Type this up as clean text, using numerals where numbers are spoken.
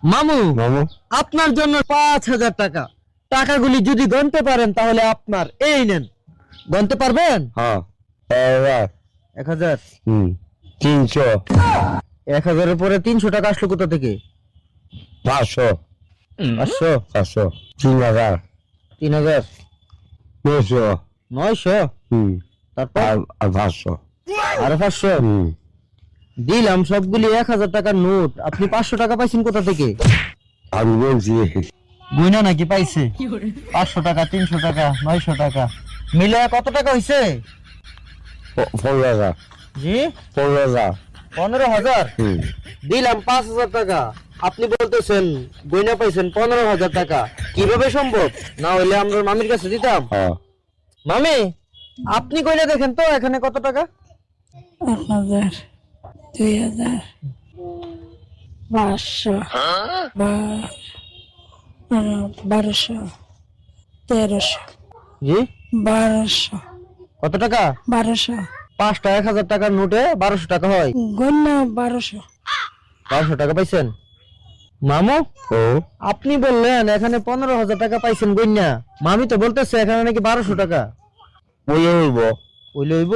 মামু মামু আপনার জন্য 5,000 টাকা। টাকাগুলি যদি গণতে পারেন তাহলে আপনার। এই নেন, গণতে পারবেন? হ্যাঁ এবার 1,000। 300 1,000 এর পরে 300 টাকা আসলো কোথা থেকে? 500 500, 500 3000 3,000, 900 900, তারপর আর 500 আরো 500 দিলাম। সবগুলি 1,000 টাকার নোট। আপনি 500 টাকা পাইছেন কোথা থেকে? আমি বলছি গুইনা নাকি পাইছে? 500 টাকা, 300 টাকা, 900 টাকা মিলে কত টাকা হইছে? 15,000 জি 15,000 15,000। দিলাম 5,000 টাকা। আপনি বলতেছেন গয়না পাইছেন 15,000 টাকা। কিভাবে সম্ভব? না হইলে আমরা মামির কাছে দিতাম। হ্যাঁ মামি, আপনি গয়না দেখেন তো এখানে কত টাকা? 1,000, 2,000, 500, 1200, 1300, জি 1200, কত টাকা? 1200, 5টা 1,000 টাকার নোটে 1200 টাকা হয়। গন্যা 1200। 1200 টাকা পাইছেন। মামু, ও আপনি বললেন এখানে 15,000 টাকা পাইছেন গয়না। মামি তো বলতেছে এখানে নাকি 1200 টাকা। বলে হইব ওইলে হইব।